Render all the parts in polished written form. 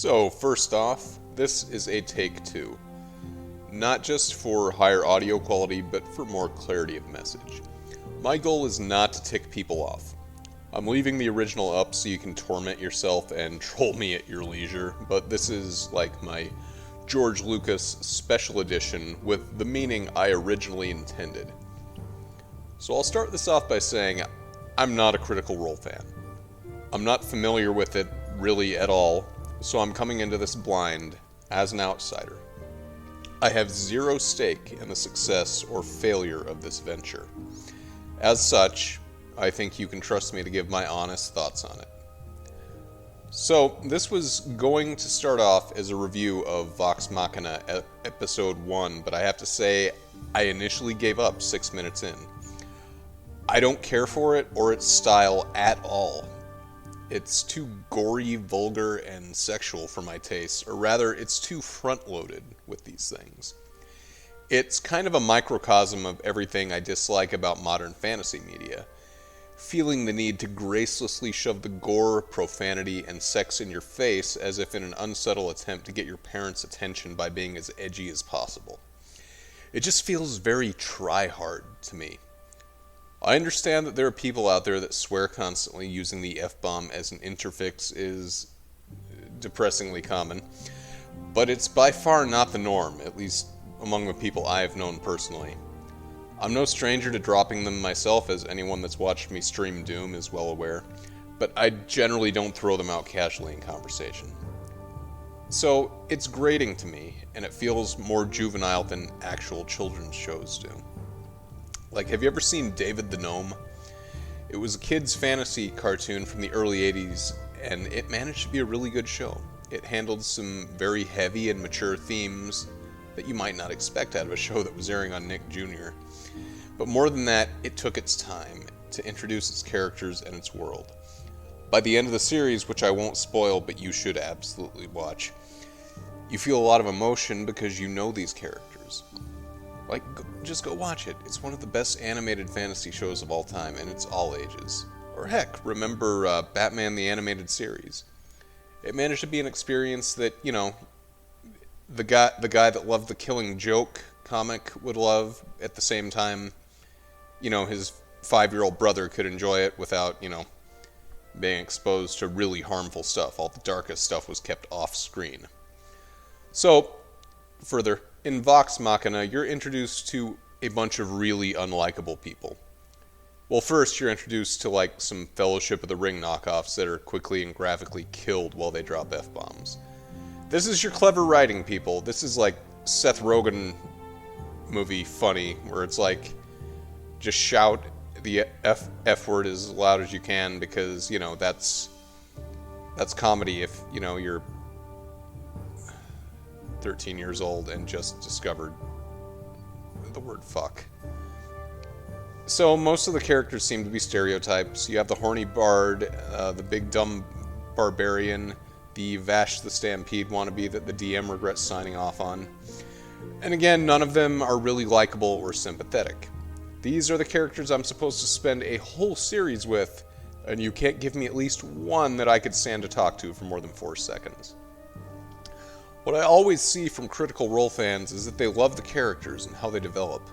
So, first off, this is a take two. Not just for higher audio quality, but for more clarity of message. My goal is not to tick people off. I'm leaving the original up so you can torment yourself and troll me at your leisure, but this is like my George Lucas special edition with the meaning I originally intended. So I'll start this off by saying I'm not a Critical Role fan. I'm not familiar with it really at all, so I'm coming into this blind as an outsider. I have zero stake in the success or failure of this venture. As such, I think you can trust me to give my honest thoughts on it. So, this was going to start off as a review of Vox Machina episode 1, but I have to say, I initially gave up 6 minutes in. I don't care for it or its style at all. It's too gory, vulgar, and sexual for my taste, or rather, it's too front-loaded with these things. It's kind of a microcosm of everything I dislike about modern fantasy media. Feeling the need to gracelessly shove the gore, profanity, and sex in your face as if in an unsubtle attempt to get your parents' attention by being as edgy as possible. It just feels very try-hard to me. I understand that there are people out there that swear constantly. Using the F-bomb as an interfix is depressingly common, but it's by far not the norm, at least among the people I have known personally. I'm no stranger to dropping them myself, as anyone that's watched me stream Doom is well aware, but I generally don't throw them out casually in conversation. So, it's grating to me, and it feels more juvenile than actual children's shows do. Like, have you ever seen David the Gnome? It was a kid's fantasy cartoon from the early 80s, and it managed to be a really good show. It handled some very heavy and mature themes that you might not expect out of a show that was airing on Nick Jr. But more than that, it took its time to introduce its characters and its world. By the end of the series, which I won't spoil, but you should absolutely watch, you feel a lot of emotion because you know these characters. Like, just go watch it. It's one of the best animated fantasy shows of all time, and it's all ages. Or heck, remember Batman the Animated Series. It managed to be an experience that, you know, the guy that loved the Killing Joke comic would love. At the same time, you know, his 5-year-old brother could enjoy it without, you know, being exposed to really harmful stuff. All the darkest stuff was kept off screen. So, further, in Vox Machina, you're introduced to a bunch of really unlikable people. Well, first, you're introduced to, like, some Fellowship of the Ring knockoffs that are quickly and graphically killed while they drop F-bombs. This is your clever writing, people. This is like Seth Rogen movie funny, where it's like, just shout the F word as loud as you can, because, you know, that's comedy if, you know, you're 13 years old and just discovered the word fuck. So most of the characters seem to be stereotypes. You have the horny bard, the big dumb barbarian, the Vash the Stampede wannabe that the DM regrets signing off on. And again, none of them are really likable or sympathetic. These are the characters I'm supposed to spend a whole series with, and you can't give me at least one that I could stand to talk to for more than 4 seconds. What I always see from Critical Role fans is that they love the characters and how they develop.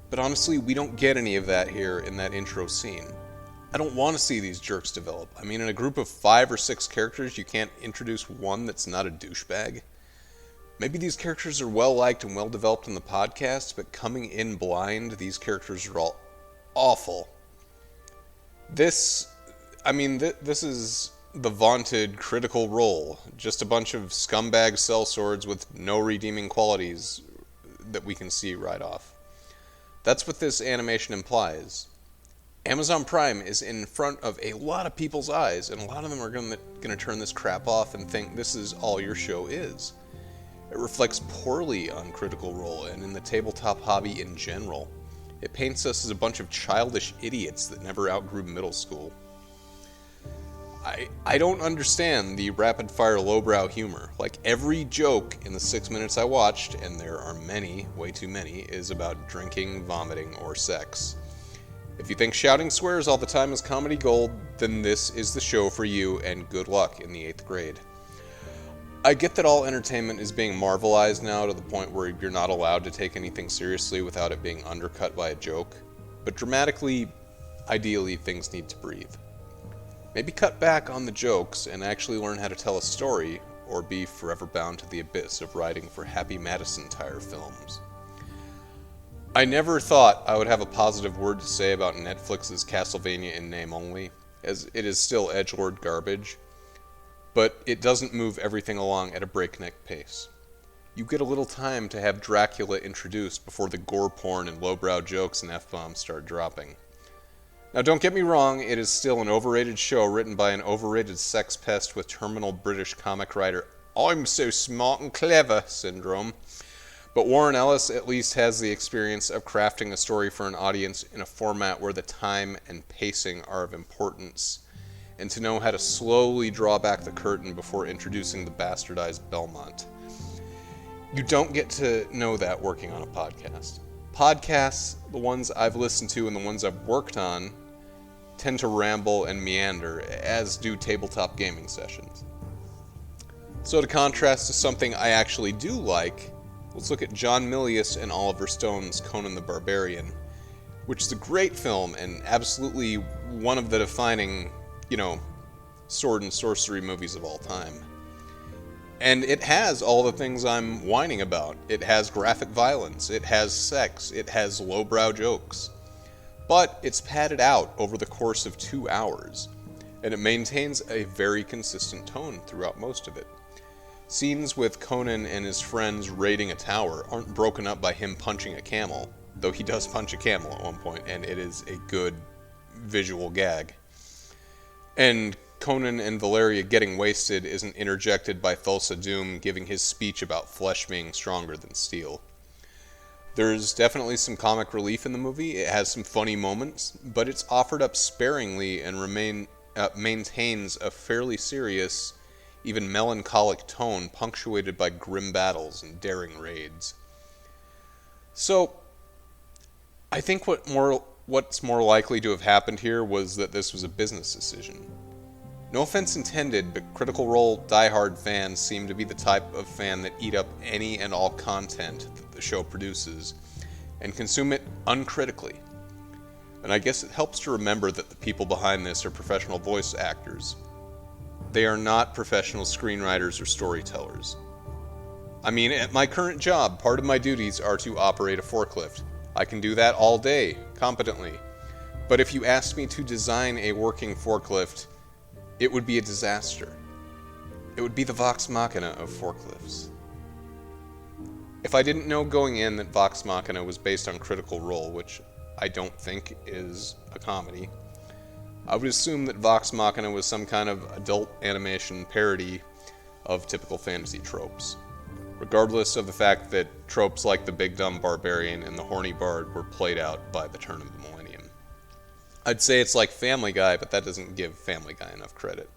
But honestly, we don't get any of that here in that intro scene. I don't want to see these jerks develop. I mean, in a group of 5 or 6 characters, you can't introduce one that's not a douchebag. Maybe these characters are well-liked and well-developed in the podcast, but coming in blind, these characters are all awful. This is the vaunted Critical Role. Just a bunch of scumbag sellswords with no redeeming qualities that we can see right off. That's what this animation implies. Amazon Prime is in front of a lot of people's eyes, and a lot of them are going to turn this crap off and think this is all your show is. It reflects poorly on Critical Role and in the tabletop hobby in general. It paints us as a bunch of childish idiots that never outgrew middle school. I don't understand the rapid-fire lowbrow humor. Like, every joke in the 6 minutes I watched, and there are many, way too many, is about drinking, vomiting, or sex. If you think shouting swears all the time is comedy gold, then this is the show for you, and good luck in the 8th grade. I get that all entertainment is being marvelized now to the point where you're not allowed to take anything seriously without it being undercut by a joke, but dramatically, ideally, things need to breathe. Maybe cut back on the jokes and actually learn how to tell a story, or be forever bound to the abyss of writing for Happy Madison Tire films. I never thought I would have a positive word to say about Netflix's Castlevania in name only, as it is still edgelord garbage, but it doesn't move everything along at a breakneck pace. You get a little time to have Dracula introduced before the gore porn and lowbrow jokes and F-bombs start dropping. Now don't get me wrong, it is still an overrated show written by an overrated sex pest with terminal British comic writer "I'm so smart and clever" syndrome. But Warren Ellis at least has the experience of crafting a story for an audience in a format where the time and pacing are of importance, and to know how to slowly draw back the curtain before introducing the bastardized Belmont. You don't get to know that working on a podcast. Podcasts, the ones I've listened to and the ones I've worked on, tend to ramble and meander, as do tabletop gaming sessions. So to contrast to something I actually do like, let's look at John Milius and Oliver Stone's Conan the Barbarian, which is a great film and absolutely one of the defining, sword and sorcery movies of all time. And it has all the things I'm whining about. It has graphic violence, it has sex, it has lowbrow jokes. But it's padded out over the course of 2 hours, and it maintains a very consistent tone throughout most of it. Scenes with Conan and his friends raiding a tower aren't broken up by him punching a camel, though he does punch a camel at one point, and it is a good visual gag. And Conan and Valeria getting wasted isn't interjected by Thulsa Doom giving his speech about flesh being stronger than steel. There's definitely some comic relief in the movie, it has some funny moments, but it's offered up sparingly and maintains a fairly serious, even melancholic tone punctuated by grim battles and daring raids. So, I think what's more likely to have happened here was that this was a business decision. No offense intended, but Critical Role diehard fans seem to be the type of fan that eat up any and all content that the show produces and consume it uncritically. And I guess it helps to remember that the people behind this are professional voice actors. They are not professional screenwriters or storytellers. I mean, at my current job, part of my duties are to operate a forklift. I can do that all day, competently. But if you asked me to design a working forklift, it would be a disaster. It would be the Vox Machina of forklifts. If I didn't know going in that Vox Machina was based on Critical Role, which I don't think is a comedy, I would assume that Vox Machina was some kind of adult animation parody of typical fantasy tropes, regardless of the fact that tropes like the big dumb barbarian and the horny bard were played out by the turn of the millennium. I'd say it's like Family Guy, but that doesn't give Family Guy enough credit.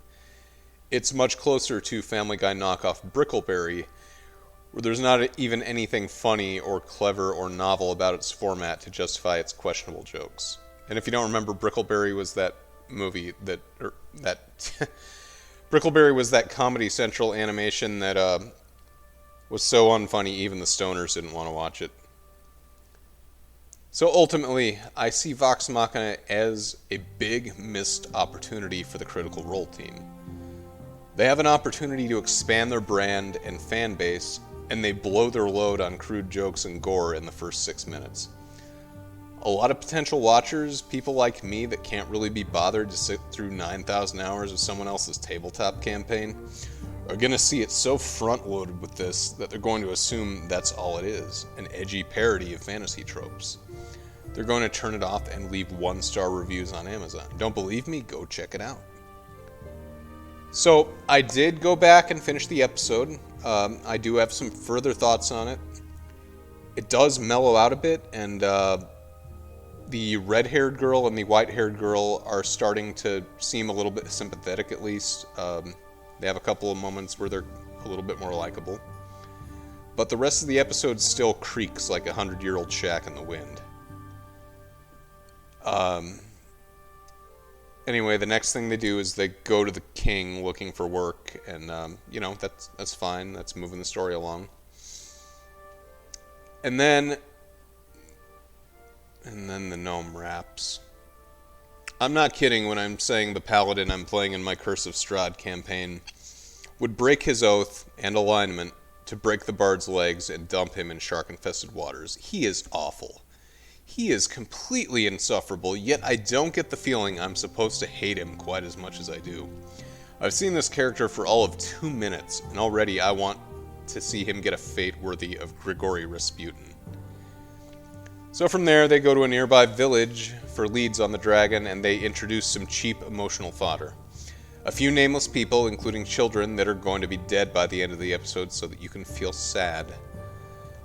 It's much closer to Family Guy knockoff Brickleberry, where there's not even anything funny or clever or novel about its format to justify its questionable jokes. And if you don't remember, Brickleberry was that movie Brickleberry was that Comedy Central animation that was so unfunny even the stoners didn't want to watch it. So ultimately, I see Vox Machina as a big missed opportunity for the Critical Role team. They have an opportunity to expand their brand and fan base, and they blow their load on crude jokes and gore in the first 6 minutes. A lot of potential watchers, people like me that can't really be bothered to sit through 9,000 hours of someone else's tabletop campaign, are going to see it so front-loaded with this that they're going to assume that's all it is, an edgy parody of fantasy tropes. They're going to turn it off and leave 1-star reviews on Amazon. Don't believe me? Go check it out. So, I did go back and finish the episode. I do have some further thoughts on it. It does mellow out a bit, and the red-haired girl and the white-haired girl are starting to seem a little bit sympathetic, at least. They have a couple of moments where they're a little bit more likable. But the rest of the episode still creaks like a 100-year-old shack in the wind. anyway, the next thing they do is they go to the king looking for work, and that's fine. That's moving the story along. And then the gnome raps. I'm not kidding when I'm saying the paladin I'm playing in my Curse of Strahd campaign would break his oath and alignment to break the bard's legs and dump him in shark-infested waters. He is awful. He is completely insufferable, yet I don't get the feeling I'm supposed to hate him quite as much as I do. I've seen this character for all of 2 minutes, and already I want to see him get a fate worthy of Grigory Rasputin. So from there, they go to a nearby village for leads on the dragon, and they introduce some cheap emotional fodder. A few nameless people, including children, that are going to be dead by the end of the episode so that you can feel sad.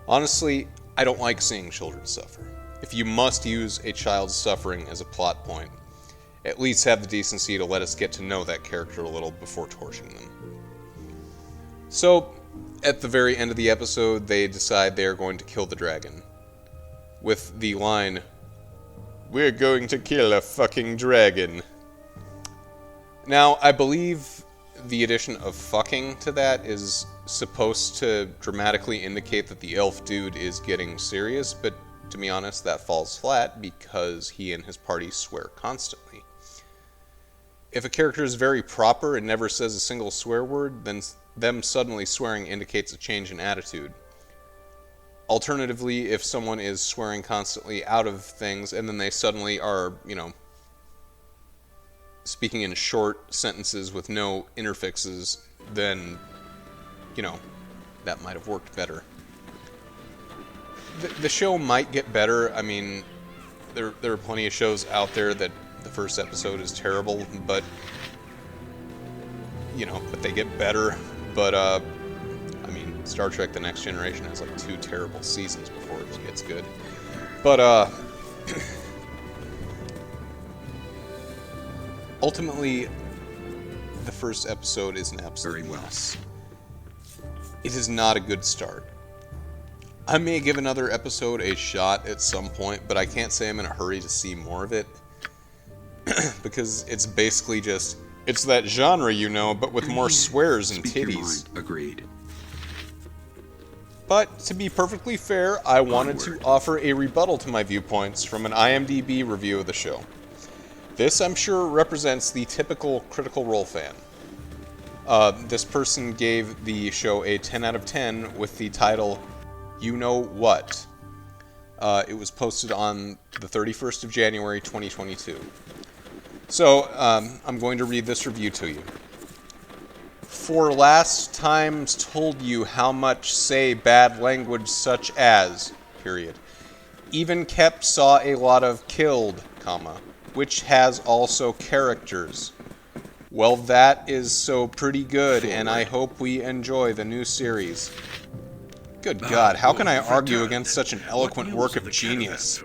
Honestly, I don't like seeing children suffer. If you must use a child's suffering as a plot point, at least have the decency to let us get to know that character a little before torching them. So, at the very end of the episode, they decide they are going to kill the dragon. With the line, "We're going to kill a fucking dragon." Now, I believe the addition of fucking to that is supposed to dramatically indicate that the elf dude is getting serious, but to be honest, that falls flat because he and his party swear constantly. If a character is very proper and never says a single swear word, then them suddenly swearing indicates a change in attitude. Alternatively, if someone is swearing constantly out of things and then they suddenly are, speaking in short sentences with no interfixes, then, that might have worked better. The show might get better. I mean, there are plenty of shows out there that the first episode is terrible, but they get better. But Star Trek The Next Generation has like 2 terrible seasons before it gets good. But ultimately, the first episode is an absolute mess. It is not a good start. I may give another episode a shot at some point, but I can't say I'm in a hurry to see more of it. Because it's basically just, it's that genre, but with more swears and titties. Agreed. But, to be perfectly fair, I wanted to offer a rebuttal to my viewpoints from an IMDb review of the show. This, I'm sure, represents the typical Critical Role fan. This person gave the show a 10 out of 10 with the title, "You Know What?" It was posted on the 31st of January, 2022. So, I'm going to read this review to you. "For last times told you how much say bad language such as, period. Even kept saw a lot of killed, comma, which has also characters. Well, that is so pretty good, and I hope we enjoy the new series." Good God, how can I argue against such an eloquent work of genius?